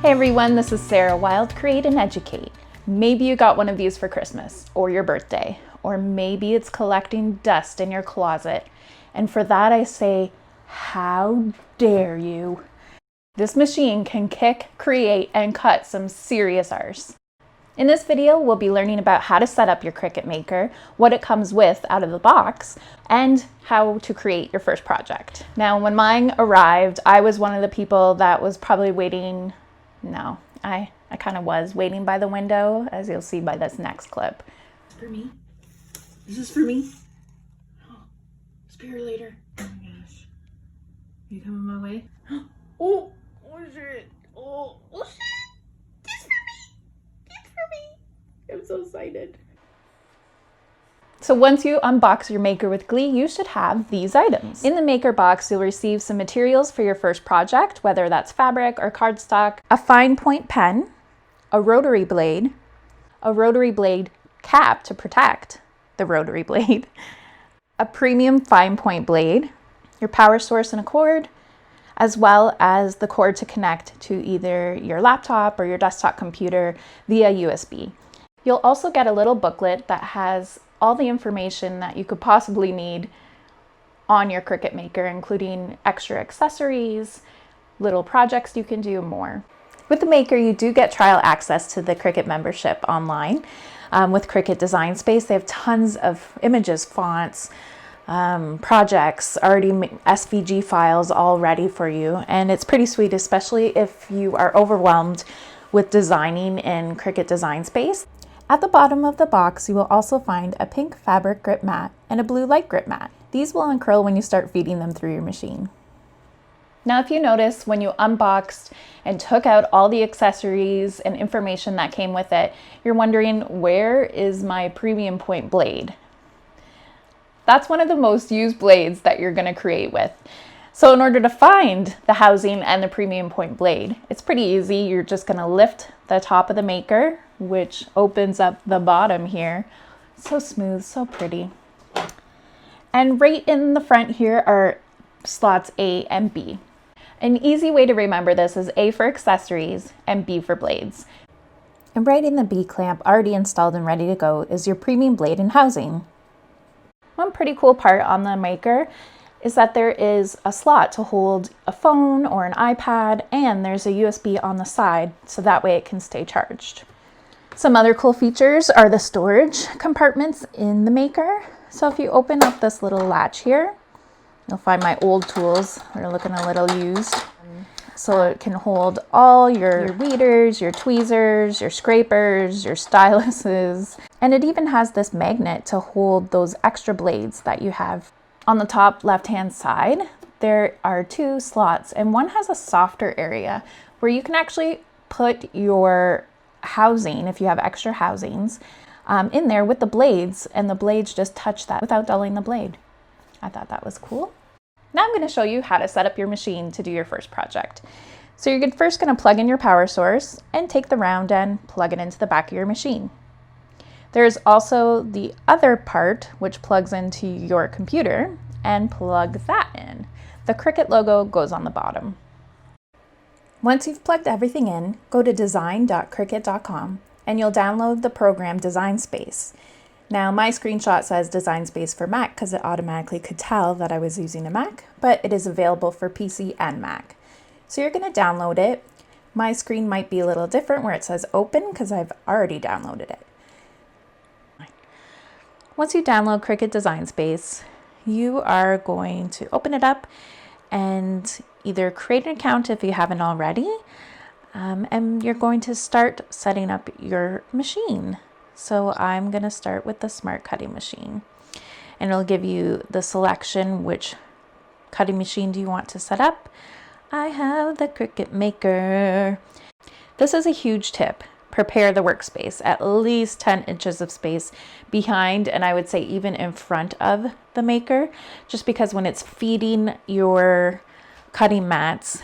Hey everyone, this is Sarah Wild, Create and Educate. Maybe you got one of these for Christmas or your birthday, or maybe it's collecting dust in your closet. And for that I say, how dare you? This machine can kick, create, and cut some serious arse. In this video, we'll be learning about how to set up your Cricut Maker, what it comes with out of the box, and how to create your first project. Now, when mine arrived, I was one of the people that was probably waiting. No, I kind of was waiting by the window, as you'll see by this next clip. For me? This is for me? Oh, spirit later. Oh my gosh. You coming my way? Oh shit. Oh shit. It's for me. It's for me. I'm so excited. So once you unbox your Maker with glee, you should have these items. In the Maker box, you'll receive some materials for your first project, whether that's fabric or cardstock, a fine point pen, a rotary blade cap to protect the rotary blade, a premium fine point blade, your power source and a cord, as well as the cord to connect to either your laptop or your desktop computer via USB. You'll also get a little booklet that has all the information that you could possibly need on your Cricut Maker, including extra accessories, little projects you can do, and more. With the Maker, you do get trial access to the Cricut membership online. With Cricut Design Space, they have tons of images, fonts, projects, already SVG files all ready for you. And it's pretty sweet, especially if you are overwhelmed with designing in Cricut Design Space. At the bottom of the box, you will also find a pink fabric grip mat and a blue light grip mat. These will uncurl when you start feeding them through your machine. Now, if you notice, when you unboxed and took out all the accessories and information that came with it, you're wondering, where is my premium point blade? That's one of the most used blades that you're going to create with. So in order to find the housing and the premium point blade, it's pretty easy. You're just going to lift the top of the Maker, which opens up the bottom here. So smooth, so pretty. And right in the front here are slots A and B. An easy way to remember this is A for accessories and B for blades. And right in the B clamp, already installed and ready to go, is your premium blade and housing. One pretty cool part on the Maker is that there is a slot to hold a phone or an iPad, and there's a USB on the side, so that way it can stay charged. Some other cool features are the storage compartments in the Maker. So if you open up this little latch here, you'll find my old tools. They're looking a little used. So it can hold all your weeders, your tweezers, your scrapers, your styluses. And it even has this magnet to hold those extra blades that you have. On the top left-hand side, there are two slots, and one has a softer area where you can actually put your housing, if you have extra housings, in there with the blades, and the blades just touch that without dulling the blade. I thought that was cool. Now I'm going to show you how to set up your machine to do your first project. So you're first going to plug in your power source and take the round end, plug it into the back of your machine. There's also the other part which plugs into your computer, and plug that in. The Cricut logo goes on the bottom. Once you've plugged everything in, go to design.cricut.com and you'll download the program Design Space. Now my screenshot says Design Space for Mac because it automatically could tell that I was using a Mac, but it is available for PC and Mac. So you're going to download it. My screen might be a little different where it says open because I've already downloaded it. Once you download Cricut Design Space, you are going to open it up and either create an account if you haven't already, and you're going to start setting up your machine. So I'm going to start with the Smart Cutting Machine, and it'll give you the selection, which cutting machine do you want to set up. I have the Cricut Maker. This is a huge tip. Prepare the workspace, at least 10 inches of space behind, and I would say even in front of the Maker, just because when it's feeding your cutting mats,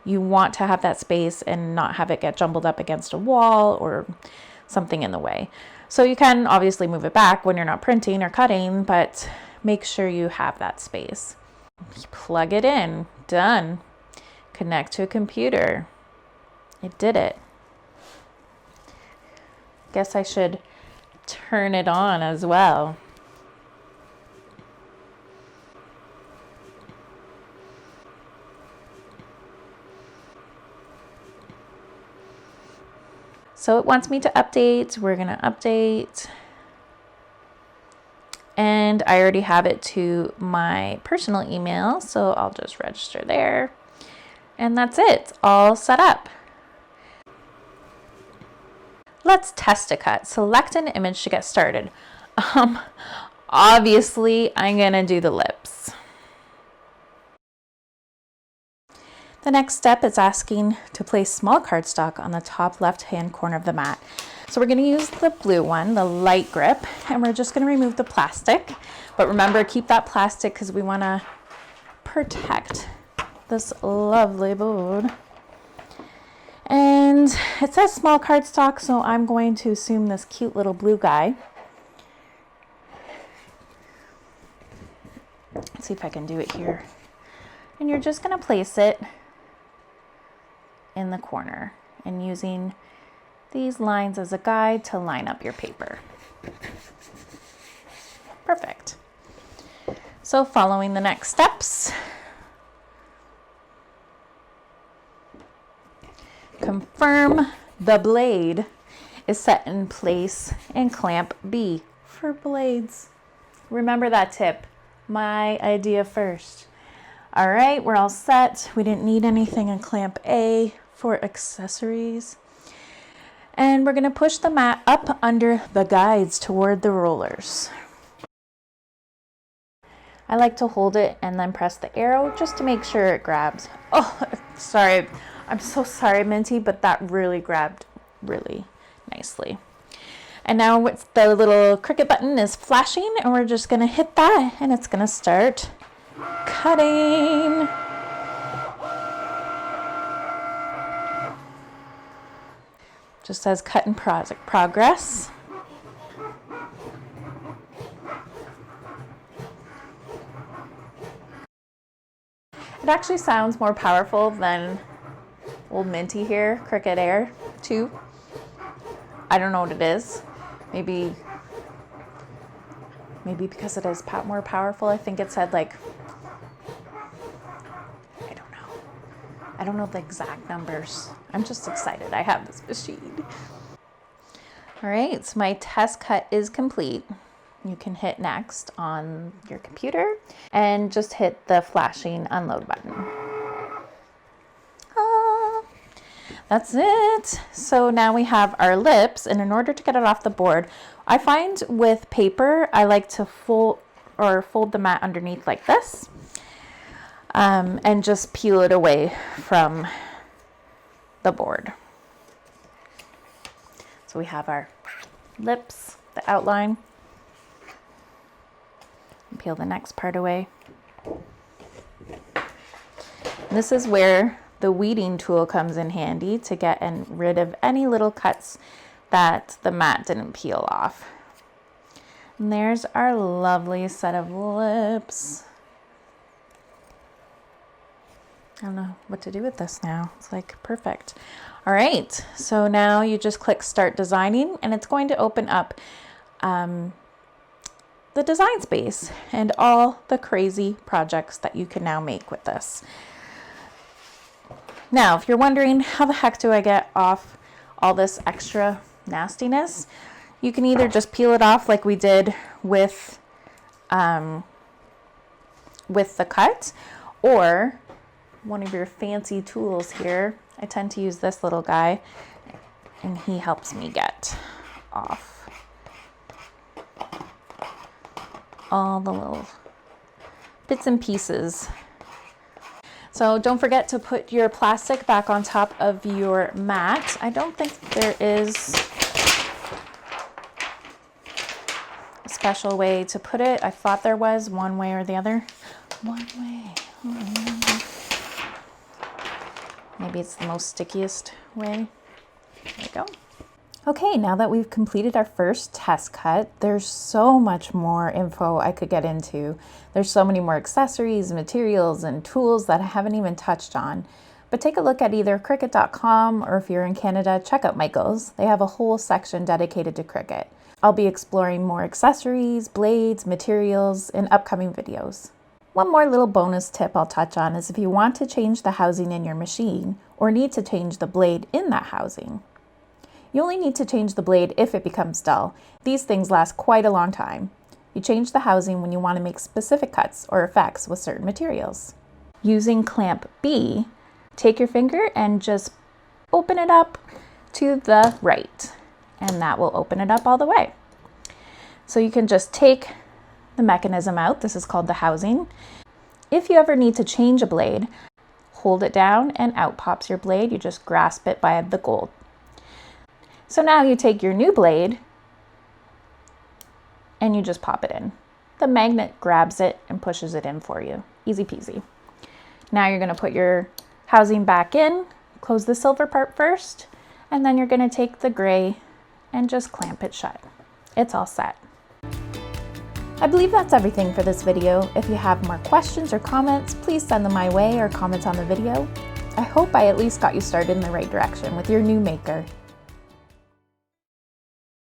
you want to have that space and not have it get jumbled up against a wall or something in the way. So you can obviously move it back when you're not printing or cutting, but make sure you have that space. Plug it in, done. Connect to a computer. It did it. Guess I should turn it on as well. So it wants me to update. We're gonna update. And I already have it to my personal email, so I'll just register there. And that's it, all set up. Let's test a cut. Select an image to get started. Obviously, I'm gonna do the lips. The next step is asking to place small cardstock on the top left-hand corner of the mat. So we're going to use the blue one, the light grip, and we're just going to remove the plastic. But remember, keep that plastic because we want to protect this lovely board. And it says small cardstock, so I'm going to assume this cute little blue guy. Let's see if I can do it here. And you're just going to place it in the corner and using these lines as a guide to line up your paper. Perfect. So following the next steps, confirm the blade is set in place and clamp B for blades. Remember that tip, my idea first. All right, we're all set. We didn't need anything in clamp A for accessories. And we're gonna push the mat up under the guides toward the rollers. I like to hold it and then press the arrow just to make sure it grabs. Oh, sorry. I'm so sorry, Minty, but that really grabbed really nicely. And now the little Cricut button is flashing and we're just gonna hit that and it's gonna start cutting. Just says cut in progress. It actually sounds more powerful than old Minty here, Cricut Air 2. I don't know what it is. Maybe because it is more powerful. I think it said like, I don't know the exact numbers. I'm just excited I have this machine. All right, so my test cut is complete. You can hit next on your computer and just hit the flashing unload button. That's it. So now we have our lips, and in order to get it off the board, I find with paper, I like to fold the mat underneath like this. And just peel it away from the board. So we have our lips, the outline. And peel the next part away. And this is where the weeding tool comes in handy to get rid of any little cuts that the mat didn't peel off. And there's our lovely set of lips. I don't know what to do with this now. It's like perfect. All right, so now you just click Start Designing, and it's going to open up the design space and all the crazy projects that you can now make with this. Now, if you're wondering how the heck do I get off all this extra nastiness, you can either just peel it off like we did with the cut, or one of your fancy tools here. I tend to use this little guy, and he helps me get off all the little bits and pieces. So don't forget to put your plastic back on top of your mat. I don't think there is a special way to put it. I thought there was one way or the other. One way. Maybe it's the most stickiest way. There we go. Okay, now that we've completed our first test cut, there's so much more info I could get into. There's so many more accessories, materials, and tools that I haven't even touched on. But take a look at either Cricut.com, or if you're in Canada, check out Michael's. They have a whole section dedicated to Cricut. I'll be exploring more accessories, blades, materials in upcoming videos. One more little bonus tip I'll touch on is if you want to change the housing in your machine or need to change the blade in that housing. You only need to change the blade if it becomes dull. These things last quite a long time. You change the housing when you want to make specific cuts or effects with certain materials. Using clamp B, take your finger and just open it up to the right, and that will open it up all the way. So you can just take the mechanism out. This is called the housing. If you ever need to change a blade, hold it down and out pops your blade. You just grasp it by the gold. So now you take your new blade and you just pop it in. The magnet grabs it and pushes it in for you. Easy peasy. Now you're going to put your housing back in, close the silver part first, and then you're going to take the gray and just clamp it shut. It's all set. I believe that's everything for this video. If you have more questions or comments, please send them my way or comment on the video. I hope I at least got you started in the right direction with your new maker.